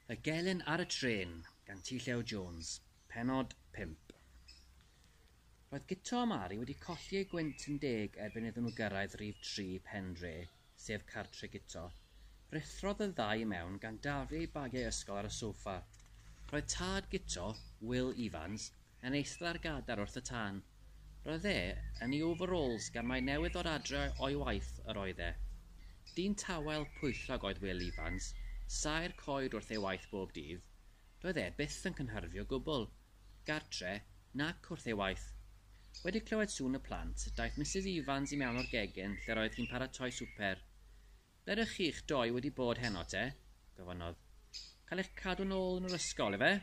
Y Gelyn ar y Tren, gan T. Llew Jones, Pennod 5. Roedd Guto a Mari wedi colli eu gwynt yn 10 erbyn iddyn nhw gyrraedd rhif 3 Pendre, sef cartre Guto. Rithrodd y ddau mewn gan daflu eu bagiau ysgol ar y soffa. Roedd tad Guto, Will Evans, yn eistedd ar gadar wrth y tân. Roedd e yn ei overalls gan mai newydd o'r adre o'i waith yr oedd e. Dyn tawel pwyllog oedd Will Evans, sair coed wrth ei waith bob dydd. Roedd e byth yn cynhyrfio gwbl, gartre nac wrth ei waith. Wedi clywed sŵn y plant, daeth Mrs Evans i mewn o'r gegin lle roedd hi'n paratoi swper. "Ble ydych chi'ch doi wedi bod heno te?" gofynnodd. "Cael eich cadw nôl yn yr ysgol, efe?"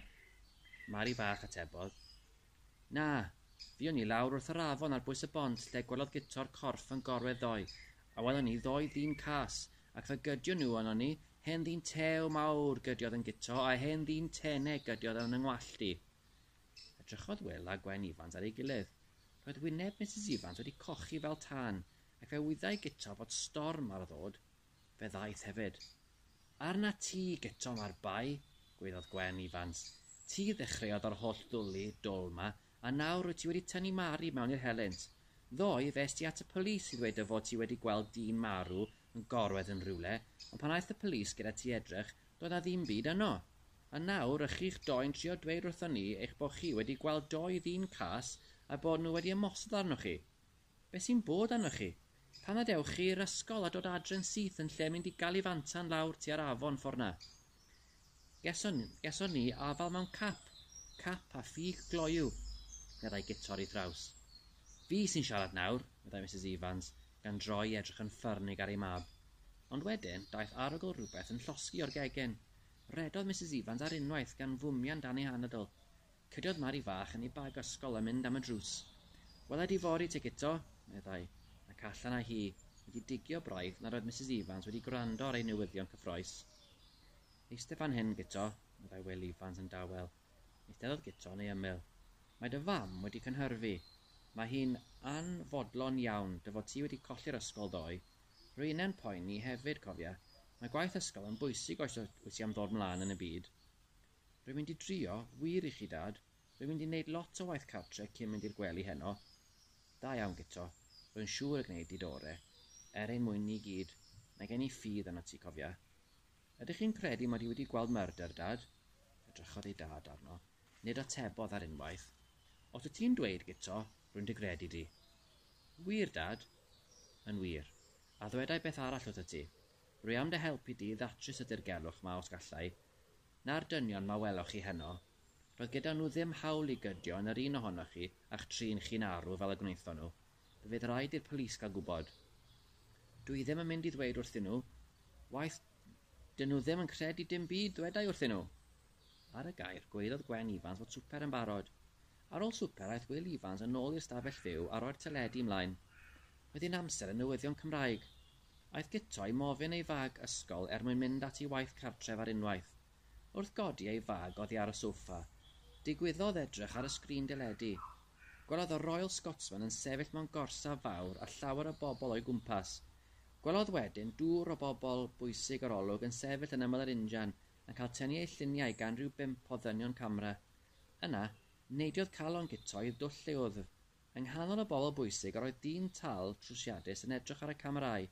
Mari bach atebodd. "Na, fi o'n i lawr wrth yr afon ar bwys y bont lle gwelodd Guto'r corff yn gorwedd ddoe, a welon ni ddoi ddyn cas, ac fe gydio nhw anon ni, hen ddyn tew mawr gydiodd yn Guto, a hen ddyn tenau gydiodd yn yngwalltu." Edrychodd Will a Gwen Evans ar ei gilydd. Roedd wyneb Mrs Evans wedi cochi fel tân, ac fe wyddai Guto fod storm ar ddod. Fe ddaeth hefyd. "Arna ti, Guto mae'r bai," gwaeddodd Gwen Evans. "Ti ddechreuodd o'r holl ddwlu dôl ma, a nawr wyt ti wedi tynnu Mari mewn i'r helynt. Ddoe fes ti at y polis i ddweud y fod ti wedi gweld dyn marw yn gorwedd yn rhywle, ond pan aeth y polis gyda ti edrych, doedd na ddim byd yno. A nawr ych chi'ch doi'n trio dweud wrthon ni eich bod chi wedi gweld doi ddyn cas a bod nhw wedi ymosod arnoch chi. Be sy'n bod arnoch chi? Pan adewch chi i'r ysgol a dod adre'n syth yn lle mynd i gael ei fantan lawr tua'r afon ffordd na?" Geson ni afal mewn cap a ffug gloiw," meddai Guto ar ei thraws. "Fi sy'n siarad nawr," meddai Mrs Evans, gan droi edrych yn ffyrnig ar ei mab. Ond wedyn, daeth arogl rhywbeth yn llosgi o'r gegin. Redodd Mrs Evans ar unwaith gan fwmian dan ei hanadl. Cydiodd Mari fach yn ei bag ysgol a mynd am y drws. "Welai di fori te, Guto," meddai, ac allan â hi, wedi digio braidd na roedd Mrs Evans wedi gwrando ar ei newyddion cyffroes. "Eistedd fan hyn, Guto," meddai Will Evans yn dawel. Eisteddodd Guto yn ei ymyl. "Mae dy fam wedi cynhyrfu. Mae hi'n anfodlon iawn dy fod ti wedi colli'r ysgol ddoe. Rwy'n e'n poeni hefyd, cofia. Mae gwaith ysgol yn bwysig oes wyt ti am ddod mlaen yn y byd." "Rwy'n mynd i drio, wir i chi, Dad. Rwy'n mynd i wneud lot o waith cartre cyn mynd i'r gwely heno." "Da iawn, Guto. Rwy'n siŵr y gwneud i dore. Ein mwyn ni gyd. Mae gen i ffydd yna ti, cofia. Ydych chi'n credu mod i wedi gweld murder, Dad?" Edrychodd ei dad arno. Nid atebodd ar unwaith. "Os wyt ti'n dweud, Guto, rwy'n dy gredu di." "Wir, Dad?" "Yn wir. A ddwedai beth arall wrth ti. Rwy am dy helpu di ddatrys y dirgelwch ma os gallai. Na'r dynion ma welwch chi heno. Roedd gyda nhw ddim hawl i gydio yn yr un ohonoch chi a'ch trin chi'n arw fel y gwnaethon nhw. Fydd rhaid i'r polis gael gwybod. Dwi ddim yn mynd i ddweud wrthyn nhw. Waith, dyn nhw ddim yn credu dim byd ddwedai wrthyn nhw." Ar y gair, gweiddodd Gwen Evans fod swper yn barod. Ar ôl swper aeth Will Evans yn ôl i'r stafell fyw a roi'r teledu ymlaen. Oedd hi'n amser y newyddion Cymraeg. Aeth Guto i mofyn ei fag ysgol mwyn mynd at ei waith cartref ar unwaith. Wrth godi ei fag oddi ar y soffa, digwyddodd edrych ar y sgrin deledu. Gwelodd y Royal Scotsman yn sefyll mewn gorsaf fawr a llawer o bobl o'i gwmpas. Gwelodd wedyn dŵr o bobl bwysig yr olwg yn sefyll yn ymyl yr injan yn cael tynnu eu lluniau gan rhyw 5 o ddynion camera. Yna, neidiodd calon Guto i ddwll leodd. Yng nghanol y bobl bwysig yr oedd dyn tal trwsiadus yn edrych ar y camerâu.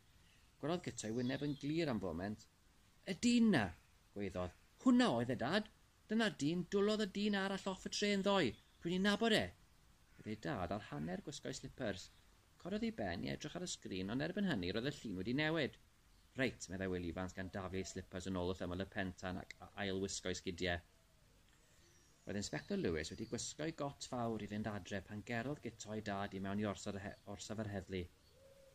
Gwelodd Guto ei wyneb yn glir am foment. "Y dyn na," gweiddodd. "Hwna oedd e, Dad. Dyna'r dyn dwlodd y dyn arall off y trên ddoe. Rwy'n i'n nabod e." Bydd ei dad ar hanner gwisgo'i slippers. Cododd ei ben i edrych ar y sgrin, ond erbyn hynny roedd y llun wedi newid. "Reit," meddai Will Evans gan daflu ei slippers yn ôl wrth ymyl y pentan ac ail wisgo'i sgidiau. Roedd Inspector Lewis wedi gwisgo'i got fawr i fynd adre pan gerodd Guto ei dad i mewn i orsaf yr heddlu.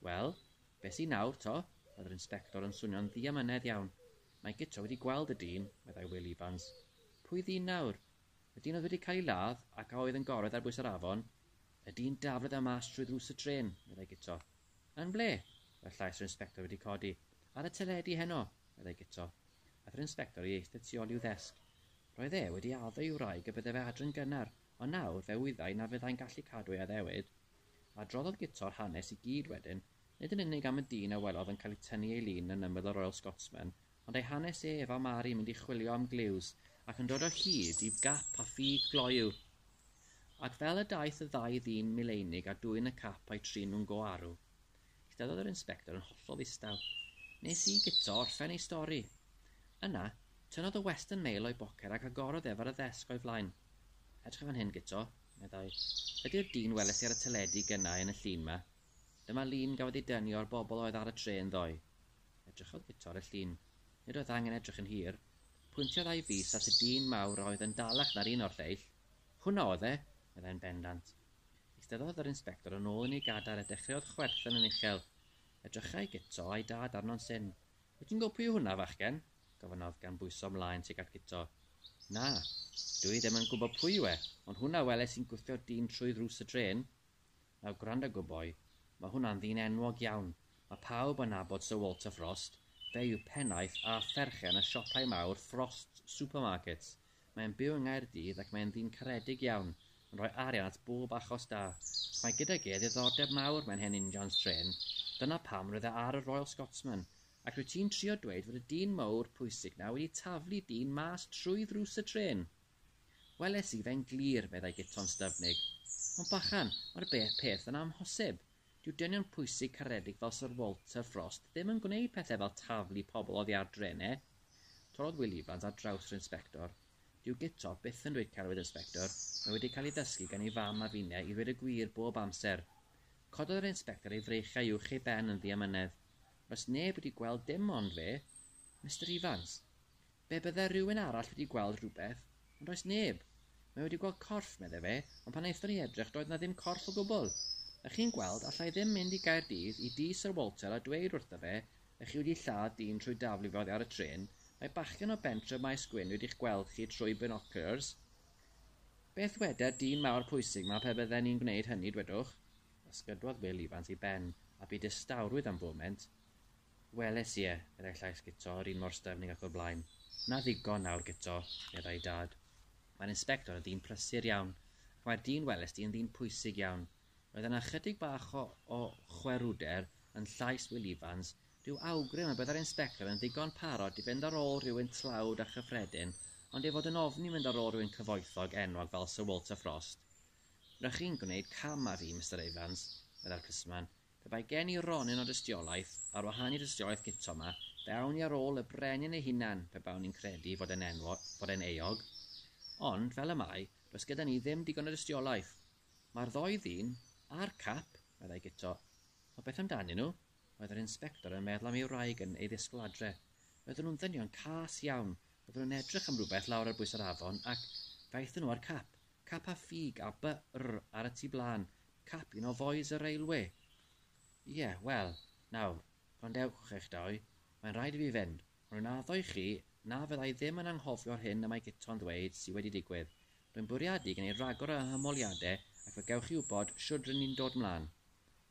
"Wel, be sy'n nawr, to?" Roedd yr inspector yn swnio'n ddiamynedd iawn. "Mae Guto wedi gweld y dyn," meddai Will Evans. "Pwy ddyn nawr? Y dyn oedd wedi cael ei ladd ac a oedd yn gorwedd ar bwys yr afon? Y dyn daflodd y mas trwy ddrws y tren," meddai Guto. "Yn ble?" Roedd llais yr inspector wedi codi. "Ar y teledu heno," meddai Guto. Aeth yr inspector i eistedd tu ôl i'w ddesg. Roedd e wedi addo i'w wraig y bydde fe adre'n gynnar, ond nawr fe wyddai na fyddai'n gallu cadw ei addewid. Adroddodd Guto'r hanes i gyd wedyn, nid yn unig am y dyn a welodd yn cael ei tynnu ei lun yn ymyl y Royal Scotsman, ond ei hanes ef a Mari mynd i chwilio am gliws ac yn dod o hyd i gap a ffug gloyw. Ac fel y daeth y ddau ddyn mileinig a dwyn y cap a'i trin nhw'n go arw, eisteddodd yr inspector yn hollol ddistaw. Nes i guto orffen ei stori. Yna, tynnodd y Western Mail o'i boced ac agorodd ef ar y ddesg o'i flaen. Edrych fan hyn, guto, meddai. Ydy'r dyn weles i ar y teledu gynnau yn y llun ma. Dyma lun gafodd ei dynnu o'r bobl oedd ar y tren ddoe. Edrychodd guto ar y llun. Nid oedd angen edrych yn hir. Pwyntiodd ei fus at y dyn mawr oedd yn dalach na'r un o'r lleill. Hwna oedd e, meddai'n bendant. Eisteddodd yr inspector yn ôl yn ei gadar a dechreuodd chwerthin yn uchel. Edrychai guto a'i dad arno'n syn. Wyt ti'n gwybod pwy yw hwnna, fachgen? Gofynodd gan bwyso ymlaen tuag at guto. Na, dwi ddim yn gwybod pwy yw e, ond hwnna weles sy'n gwthio dyn trwy ddrws y tren. Naw, gwrando gwyboi, mae hwnna'n ddyn enwog iawn. Mae pawb yn nabod Sir Walter Frost. Fe yw pennaeth a pherchen y siopau mawr Frost Supermarkets. Mae'n byw yng Nghaerdydd ac mae'n ddyn caredig iawn, yn rhoi arian at bob achos da. Mae gydag e ddiddordeb mawr mewn hen injans tren. Dyna pam roedd e ar y Royal Scotsman, ac rwyt ti'n trio dweud fod y dyn mawr pwysig na wedi taflu dyn mas trwy ddrws y tren. Weles i fe'n glir, meddai guto'n styfnig. Ond bachan, mae'r peth yn amhosib. Dyw dynion pwysig caredig fel Sir Walter Frost ddim yn gwneud pethau fel taflu pobl oddi ar drenau. Torodd Will Evans ar draws yr inspector. Dyw guto byth yn dweud celwydd inspector, mae wedi cael ei ddysgu gan ei fam a finnau i ddweud y gwir bob amser. Cododd yr inspector ei freichau uwch ei ben yn ddiamynedd. Oes neb wedi gweld dim ond fe, Mr Evans. Be bydde rhywun arall wedi gweld rhywbeth, ond oes neb. Mae wedi gweld corff, meddai fe, ond pan eithon ni edrych doedd na ddim corff o gwbl. Ych chi'n gweld, allai ddim mynd i Gaerdydd i di Sir Walter a dweud wrtho fe ych chi wedi lladd dyn trwy daflu fe oddi ar y tren, mae bachgen o bentre Maes Gwyn wedi'ch gweld chi trwy binoculars. Beth wedi'r dyn mawr pwysig mae pe bydden ni'n gwneud hynny, dwedwch? Ysgydwodd Will Evans i ben, a byd ystawrwydd am foment. Weles i meddai llais guto o'r un mor styfnig ac o'r blaen. Na ddigon nawr, guto, meddai dad. Mae'r inspector yn dyn prysur iawn, ac mae'r dyn weles di yn dyn pwysig iawn. Roedd yna chydig bach o chwerwder yn llais Will Evans, dyw awgrym y byddai'r inspector yn ddigon parod i fynd ar ôl rhywun tlawd a chyffredin, ond ei fod yn ofni mynd ar ôl rhywun cyfoethog enwog fel Sir Walter Frost. Rydych chi'n gwneud cam a fi, Mr Evans, meddai'r cysman. Pe bai gen i ronyn o dystiolaeth, ar wahân i dystiolaeth guto yma, fe awn i ar ôl y brenin ei hunan pe bawn ni'n credu fod e'n eog. Ond, fel y mai, does gyda ni ddim digon o dystiolaeth. Mae'r ddoi ddyn a'r cap, meddai guto. O beth amdanyn nhw? Oedd yr inspector yn meddwl am ei wraig yn ei ddisgladre. Roedden nhw'n ddynion cas iawn. Roedden nhw'n edrych am rhywbeth lawr ar bwys yr afon ac faethon nhw ar cap. Cap a ffug a by-r ar y tu blaen. Cap un o fois y reilwe. Ie, wel, nawr, gwrandewch eich doi. Mae'n rhaid i fi fynd. Ond naddo i chi, na fyddai ddim yn anghofio'r hyn y mae guto'n ddweud sydd wedi digwydd. Rwy'n bwriadu gen i ragor o hymoliadau ac fe gewch chi wybod siwr rydyn ni'n dod mlaen.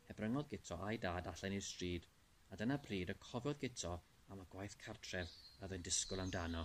Hebryngodd guto a'i dad allan i'r stryd, a dyna pryd y cofiodd guto am y gwaith cartref a oedd yn disgwyl amdano.